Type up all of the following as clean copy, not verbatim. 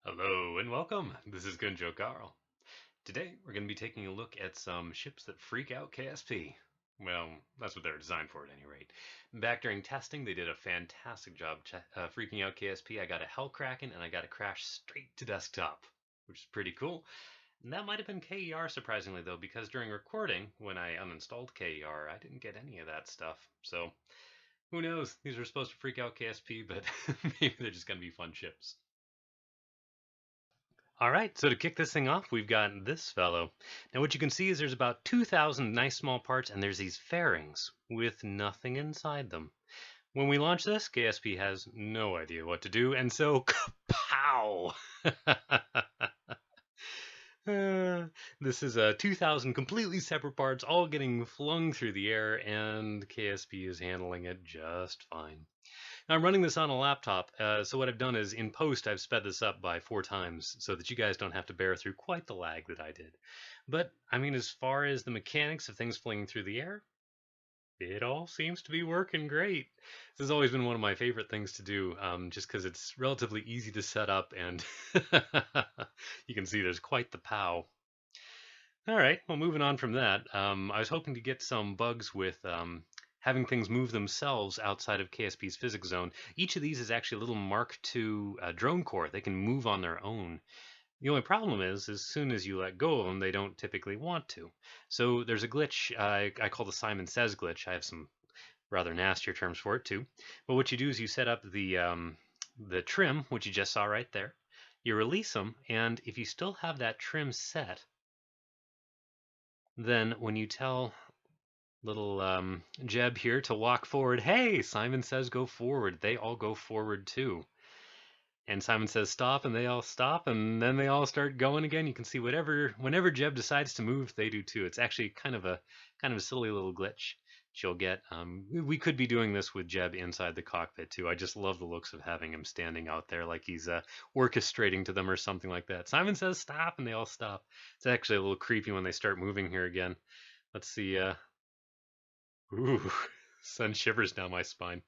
Hello and welcome. This is Gunjo Carl. Today we're going to be taking a look at some ships that freak out KSP. Well, that's what they're designed for at any rate. Back during testing, they did a fantastic job freaking out KSP. I got a Hellkraken and I got a crash straight to desktop, which is pretty cool. And that might have been KER surprisingly though, because during recording, when I uninstalled KER, I didn't get any of that stuff. So who knows? These are supposed to freak out KSP, but maybe they're just going to be fun ships. All right, so to kick this thing off, we've got this fellow. Now what you can see is there's about 2,000 nice small parts, and there's these fairings with nothing inside them. When we launch this, KSP has no idea what to do, and so pow! This is 2,000 completely separate parts, all getting flung through the air, and KSP is handling it just fine. Now, I'm running this on a laptop, so what I've done is in post I've sped this up by 4 times so that you guys don't have to bear through quite the lag that I did. But, I mean, as far as the mechanics of things flinging through the air, it all seems to be working great. This has always been one of my favorite things to do, just because it's relatively easy to set up and you can see there's quite the pow. All right, well, moving on from that, I was hoping to get some bugs with having things move themselves outside of KSP's physics zone. Each of these is actually a little Mark II drone core. They can move on their own. The only problem is, as soon as you let go of them, they don't typically want to. So there's a glitch I call the Simon Says glitch. I have some rather nastier terms for it too. But what you do is you set up the trim, which you just saw right there. You release them, and if you still have that trim set, then when you tell little Jeb here to walk forward, hey, Simon says go forward. They all go forward too. And Simon says stop, and they all stop, and then they all start going again. You can see whenever Jeb decides to move, they do too. It's actually kind of a silly little glitch that you'll get. We could be doing this with Jeb inside the cockpit too. I just love the looks of having him standing out there like he's orchestrating to them or something like that. Simon says stop, and they all stop. It's actually a little creepy when they start moving here again. Let's see. Ooh, send shivers down my spine.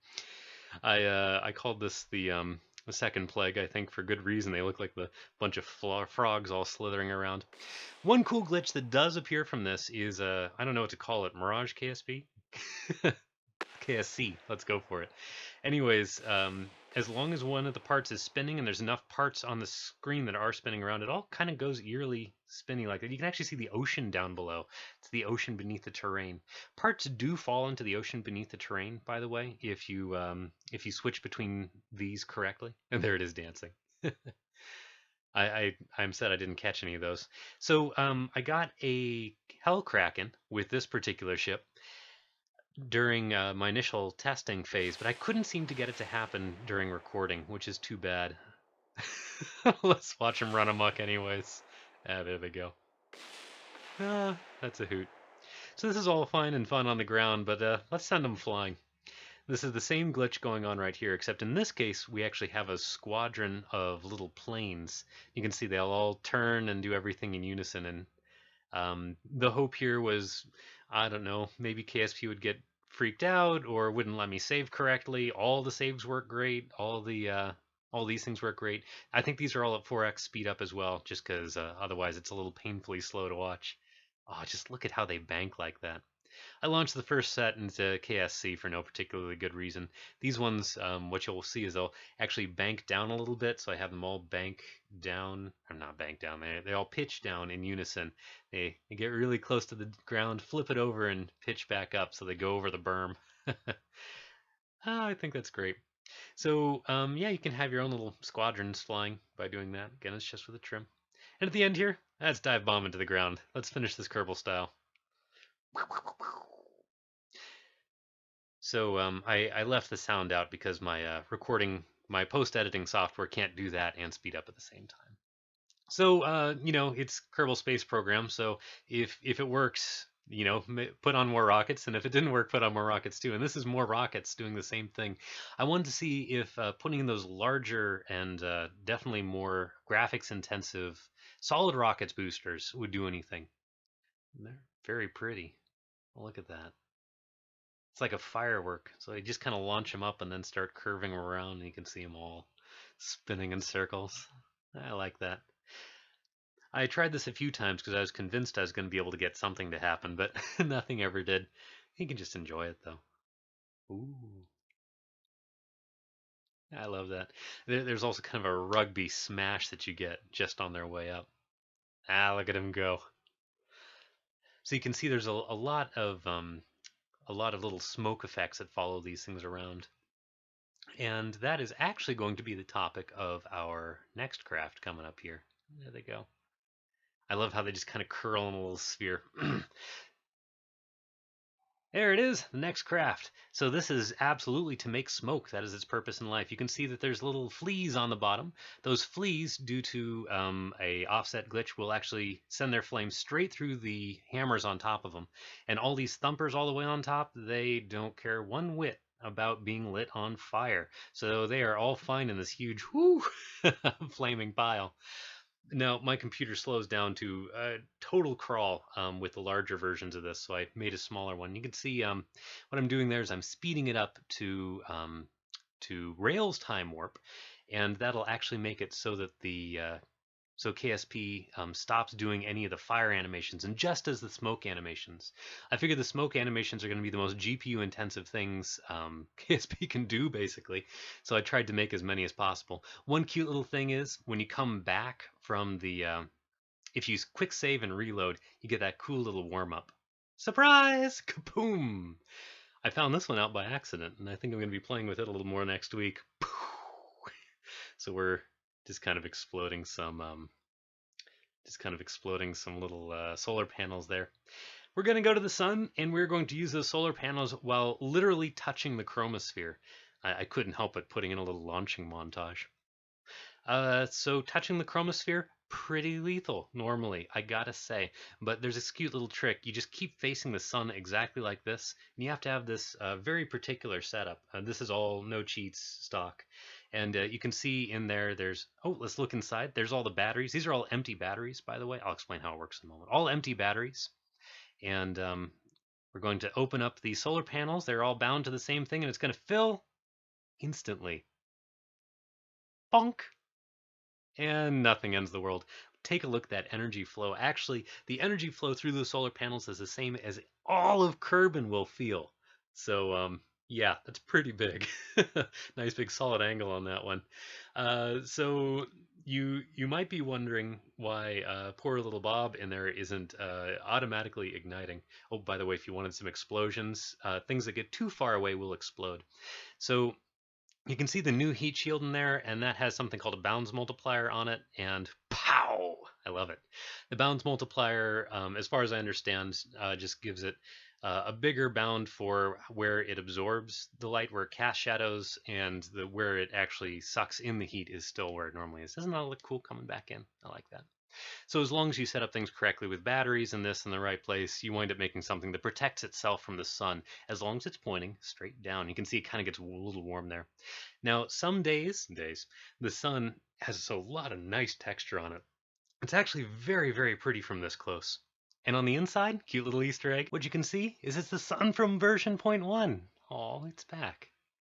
I called this the second plague, I think, for good reason. They look like the bunch of frogs all slithering around. One cool glitch that does appear from this is I don't know what to call it, Mirage KSP? KSC, let's go for it. Anyways, as long as one of the parts is spinning and there's enough parts on the screen that are spinning around, it all kind of goes eerily spinny like that. You can actually see the ocean down below. It's the ocean beneath the terrain. Parts do fall into the ocean beneath the terrain, by the way, if you switch between these correctly. And there it is dancing. I'm sad I didn't catch any of those. So I got a Hellkraken with this particular ship during my initial testing phase, but I couldn't seem to get it to happen during recording, which is too bad. Let's watch him run amok anyways. Ah, there they go. Ah, that's a hoot. So this is all fine and fun on the ground, but let's send them flying. This is the same glitch going on right here, except in this case, we actually have a squadron of little planes. You can see they'll all turn and do everything in unison, and the hope here was, I don't know, maybe KSP would get freaked out or wouldn't let me save correctly. All the saves work great. All these things work great. I think these are all at 4x speed up as well, just because otherwise it's a little painfully slow to watch. Oh, just look at how they bank like that. I launched the first set into KSC for no particularly good reason. These ones, what you'll see is they'll actually bank down a little bit, so I have them all bank down, or not bank down, they all pitch down in unison. They get really close to the ground, flip it over, and pitch back up, so they go over the berm. I think that's great. So, yeah, you can have your own little squadrons flying by doing that. Again, it's just with a trim. And at the end here, let's dive bomb into the ground. Let's finish this Kerbal style. So I left the sound out because my my post-editing software can't do that and speed up at the same time. So it's Kerbal Space Program. So if it works, put on more rockets, and if it didn't work, put on more rockets too. And this is more rockets doing the same thing. I wanted to see if putting in those larger and definitely more graphics-intensive solid rockets boosters would do anything. And they're very pretty. Look at that. It's like a firework. So you just kind of launch them up and then start curving around, and you can see them all spinning in circles. I like that. I tried this a few times because I was convinced I was going to be able to get something to happen, but nothing ever did. You can just enjoy it though. Ooh, I love that. There's also kind of a rugby smash that you get just on their way up. Ah, look at him go. So you can see there's a lot of little smoke effects that follow these things around. And that is actually going to be the topic of our next craft coming up here. There they go. I love how they just kind of curl in a little sphere. There it is, the next craft. So this is absolutely to make smoke. That is its purpose in life. You can see that there's little fleas on the bottom. Those fleas, due to a offset glitch, will actually send their flames straight through the hammers on top of them. And all these thumpers all the way on top, they don't care one whit about being lit on fire. So they are all fine in this huge whoo flaming pile. Now, my computer slows down to a total crawl with the larger versions of this, so I made a smaller one. You can see what I'm doing there is I'm speeding it up to Rails time warp, and that'll actually make it so that the so KSP stops doing any of the fire animations and just does the smoke animations. I figure the smoke animations are going to be the most GPU intensive things KSP can do, basically. So I tried to make as many as possible. One cute little thing is when you come back from the, if you quick save and reload, you get that cool little warm up. Surprise! Kaboom! I found this one out by accident, and I think I'm going to be playing with it a little more next week. So we're just kind of exploding some little solar panels there. We're going to go to the sun, and we're going to use those solar panels while literally touching the chromosphere. I couldn't help but putting in a little launching montage. So touching the chromosphere, pretty lethal normally, I gotta say. But there's this cute little trick. You just keep facing the sun exactly like this, and you have to have this very particular setup. This is all no cheats stock. And you can see in there, oh, let's look inside. There's all the batteries. These are all empty batteries, by the way. I'll explain how it works in a moment. All empty batteries. And we're going to open up the solar panels. They're all bound to the same thing, and it's going to fill instantly. Bonk! And nothing ends the world. Take a look at that energy flow. Actually, the energy flow through the solar panels is the same as all of Kerbin will feel. So, yeah, that's pretty big. Nice big solid angle on that one. So you might be wondering why poor little Bob in there isn't automatically igniting. Oh, by the way, if you wanted some explosions, things that get too far away will explode. So you can see the new heat shield in there, and that has something called a bounds multiplier on it, and pow! I love it. The bounds multiplier, as far as I understand, just gives it a bigger bound for where it absorbs the light, where it casts shadows, and where it actually sucks in the heat is still where it normally is. Doesn't that look cool coming back in? I like that. So as long as you set up things correctly with batteries and this in the right place, you wind up making something that protects itself from the sun as long as it's pointing straight down. You can see it kind of gets a little warm there. Now, some days, the sun has a lot of nice texture on it. It's actually very, very pretty from this close. And on the inside, cute little Easter egg, what you can see is it's the sun from version 0.1. Oh, it's back.